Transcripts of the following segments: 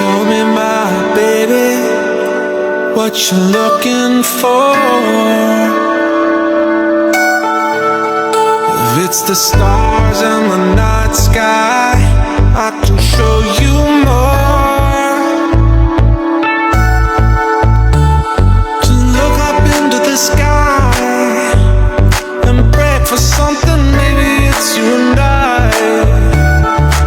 Tell me, my baby, what you looking for? If it's the stars in the night sky, I can show you more. To look up into the sky and pray for something, maybe it's you and I.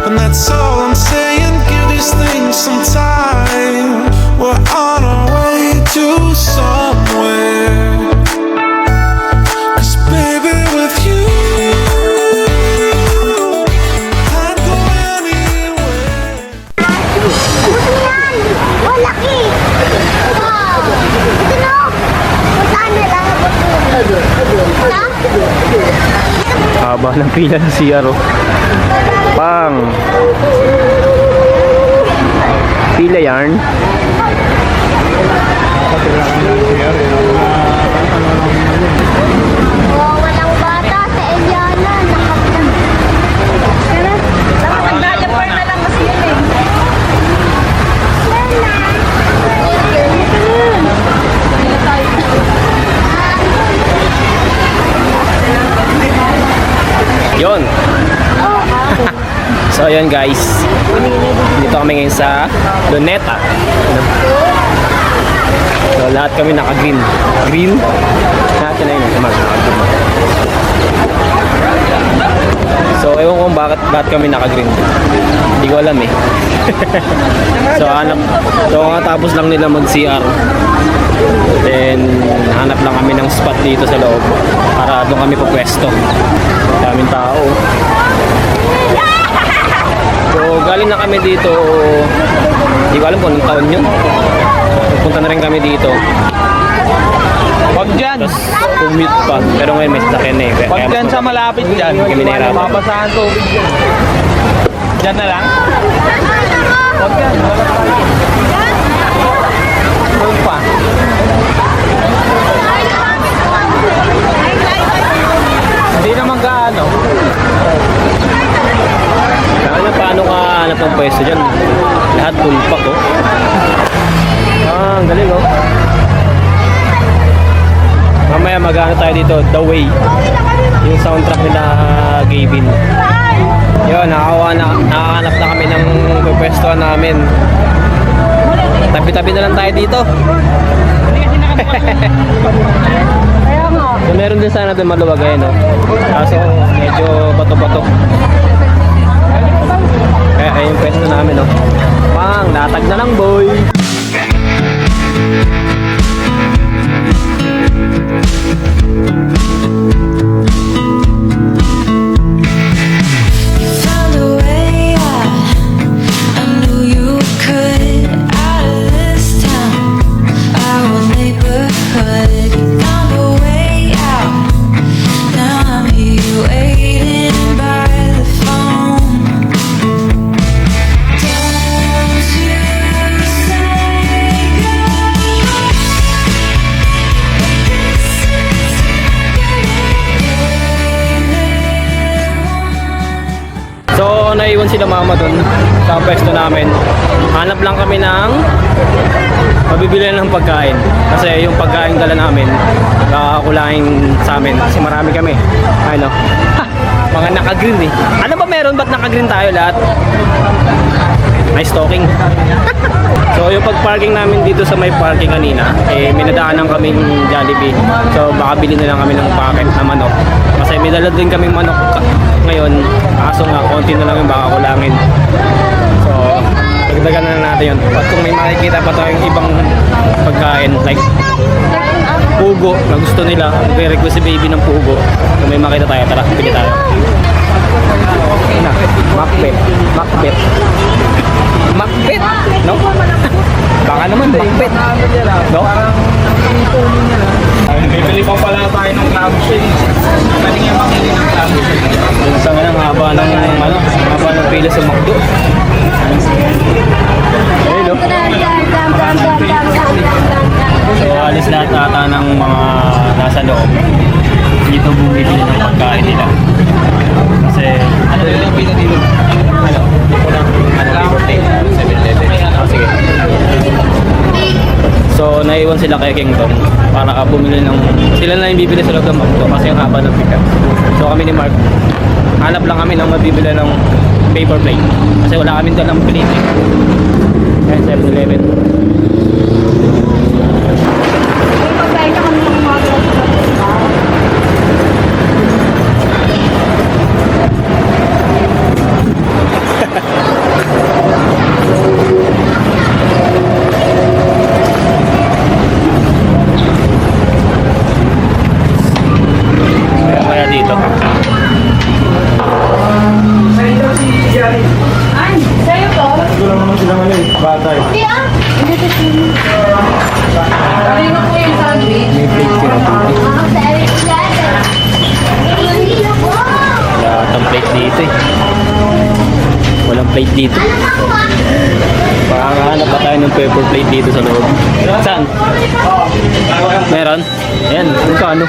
And that's all I'm saying, give these things some time. We're on our way to somewhere. 'Cause baby, with you I'd go anywhere. Oh, laki! Wow! Ito no? Saan na lang ako Haba ng pila sa CR oh. Pang pila yarn. Oh, walang bata sa Eliana. Nakapag. Magdadapar na lang kasi yun eh. Yon. So yun guys, dito kami ngayon sa Luneta. So lahat kami naka-green. Green? Natin na yun. So ewan ko bakit kami naka-green. Hindi ko alam eh. So katapos lang nila mag-CR. Then hanap lang kami ng spot dito sa loob para doon kami pupwesto. Daming tao. So galing na kami dito. Hindi ko alam kung anong taon yun. Punta na rin kami dito. Wag dyan. Tapos commute pa. Pero ngayon may sasakyan na eh. Wag dyan sa malapit dyan. Kami nahirapan. Mapasahan tubig dyan. Dyan na lang. Wag dyan. Wag pa. Hindi naman gaano. Ano paano ka hanap ng pwesto dyan? Lahat tulpak oh. Ang galing oh. Mamaya mag-ano tayo dito, The Way. Yung soundtrack nila Gavin. Yun, nakahanap na kami ng pwestuhan namin. Tabi-tabi na lang tayo dito. So, meron din sana doon maluwag eh, no? Kaso medyo bato-bato. Kaya yung pwesto namin, no? Pang, latag na lang, boy! Found a way out. I knew you could. Out of this town, our neighborhood. Found a way out. Now I'm here waiting by the phone. Don't you say goodbye. So, naiwan sila mama dun sa pwesto namin. Hanap lang kami ng mabibili ng pagkain. Kasi yung pagkain dala namin, kakakulangin sa amin. Kasi marami kami. Ano? Mga naka-green eh. Ano ba meron? Ba't naka-green tayo lahat? Nice talking. So, yung pag-parking namin dito sa may parking kanina, eh, may nadaanan kaming Jollibee. So, baka bilhin na lang kami ng packet na manok. Kasi may dala din kaming manok ngayon. Kaso nga, konti na lang yung baka kulangin. So, dagdagan na natin yun. At kung may makikita pa tayong ibang pagkain, like pugo na gusto nila, request si baby ng pugo. Kung may makita tayo, tara, pili tayo. Macbeth. Macbeth. Macbeth, no? Baka naman, Macbeth. No? Bibili pa pala tayo ng clamshell. Pwede nga makili ng clamshell. Sa nga ng haba ng pila sa McDo. Ayun, no? So, alis lahat ata ng mga nasa loob. Dito bumibili ng pagkain nila. Kasi, ano yung pila dito? Ano? Ano? 7-Eleven. Oh, sige. naiwan sila kay King doon para bumili ng... Sila na yung bibili sa loob ng McDo kasi yung haba ng pika. So kami ni Mark, hanap lang kami ng mabibili ng paper plate. Kasi wala kami doon ng plate eh. Kaya 7-Eleven. Pagkain ka kami ng mga Kaya dito. Ay, sa'yo to? Hindi ah. Kanino po yung sandwich? May plate sila. Ah, sorry. Wala atang plate dito eh. Walang plate dito. Makakahanap pa tayo ng paper plate dito sa loob. Saan? Meron? Ayan, ano?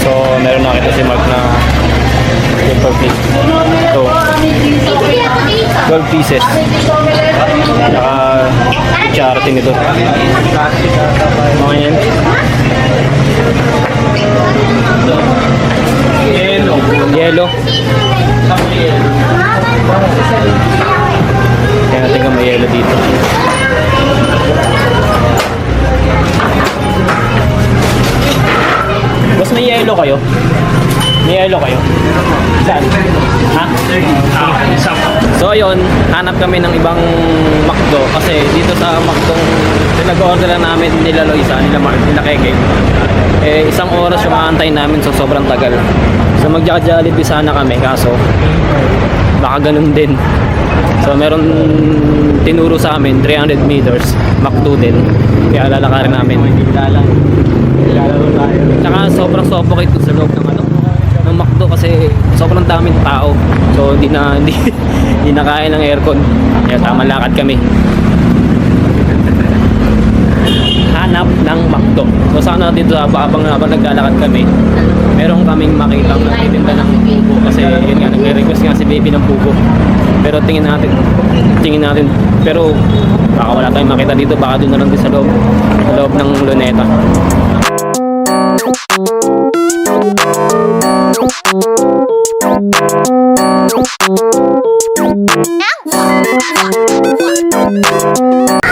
So, meron nakita si Mark na paper plate. Ito, 12 pieces. Saka charity nito. Mga yan. Yellow. Kaya natin ka may yellow dito. Mas may yellow kayo? May yellow kayo? Saan? Ha? So ayun, hanap kami ng ibang McDo kasi dito sa McDo nag-order lang namin nila Loisa, nila Mark, nila Keke. Eh isang oras yung maantay namin so sobrang tagal. So magja-Jollibee sana kami kaso baka ganun din. So meron tinuro sa amin 300 meters McDo din. Kaya lalakarin namin. Tsaka sobrang suffocate sa loob ng ng McDo kasi sobrang daming tao. So hindi na kaya ng aircon. Kaya tama lakad kami. Hanap ng McDo. So sana dito habang naglalakad kami, meron kaming makitang nagtitinda ng pugo kasi yun nga nagre-request nga si baby ng pugo. Pero tingin natin pero baka wala tayong makita dito, baka doon na lang din sa loob ng Luneta.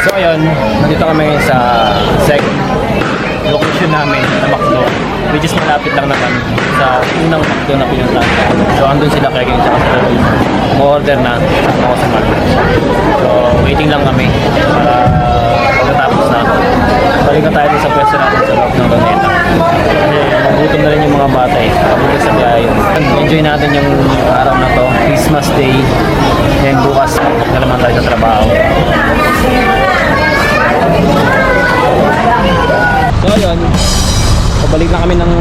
So ayun, nandito kami sa second location namin na McDo, which is malapit lang naman sa unang McDo na pinunta. So andun sila kaya ganyan sa Lois. Mo-order na ako sa Mark. So waiting lang kami para pagkatapos na balik na tayo sa pwesto natin sa loob ng Luneta. Kasi magutom na rin yung mga bata eh. Papunta sa biyahe. Enjoy natin yung araw na to, Christmas Day. Then bukas, na naman tayo sa trabaho. So yun, pabalik na kami ng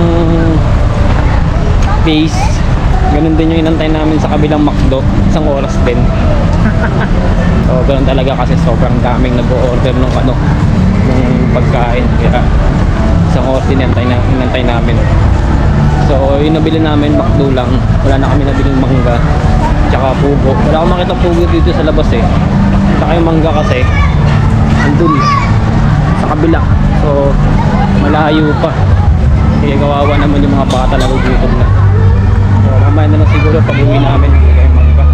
base. Ganun din yung inantay namin sa kabilang McDo, isang oras din. So ganun talaga kasi sobrang daming nag-o-order ng ng pagkain. Kaya isang oras din inantay namin. So yung nabili namin McDo lang, wala na kami nabiling mangga tsaka pugo. Wala akong makita pugo dito sa labas eh. Saka yung mangga kasi andun sa kabila, so malayo pa. Kaya kawawa naman yung mga bata, nagugutom na. So mamaya na lang siguro pag uwi namin bigay yung mangga.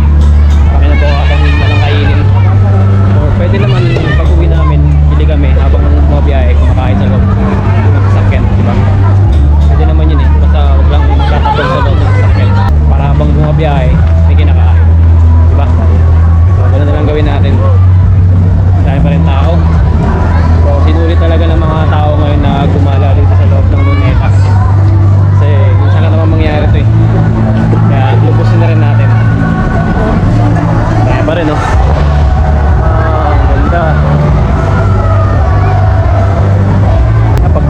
Kami na po kakahin na lang kainin. Or pwede naman pag uwi namin bili kami habang bumabiyahe kumakain sa loob ng sasakyan, diba? Pwede naman yun eh, basta huwag lang magtatapon sa loob ng sasakyan para habang bumabiyahe may kinakain, diba? So ganoon na lang gawin natin. Dahil pa rin tao. So sinulit talaga ng mga tao ngayon na gumala dito sa loob ng Luneta. Kasi minsan lang naman mangyayari ito eh. Kaya lubusin na rin natin. Kaya pa rin no. Ang ganda. Kapag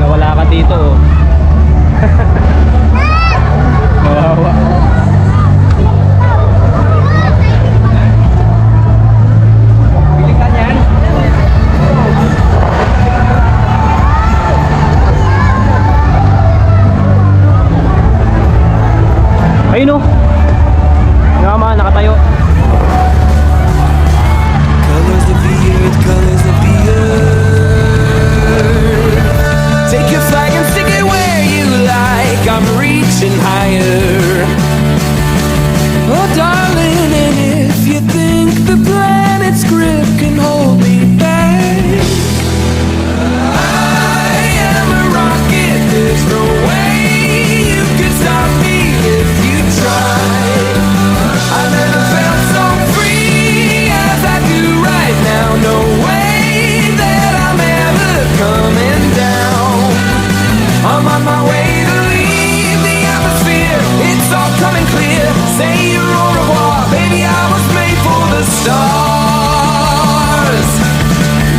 higher. Oh, darling, and if you think the planet's grip can hold me back, I am a rocket. There's no way you can stop me if you try. I never felt so free as I do right now. No way that I'm ever coming down. I'm on my way to leave the atmosphere. It's all coming clear. Say your au revoir, baby. I was made for the stars.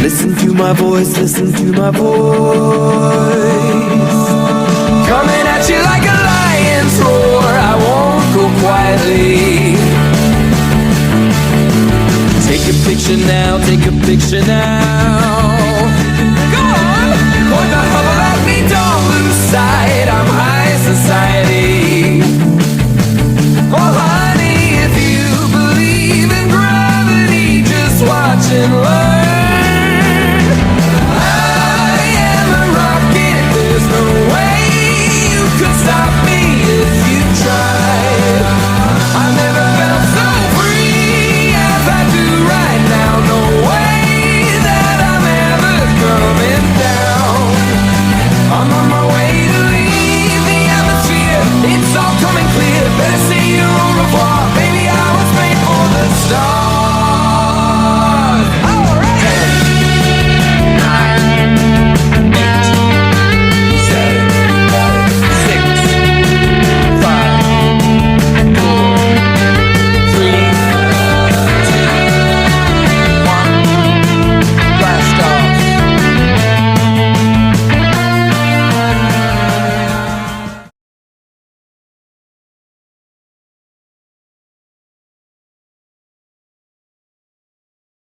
Listen to my voice, listen to my voice. Coming at you like a lion's roar. I won't go quietly. Take a picture now, take a picture now.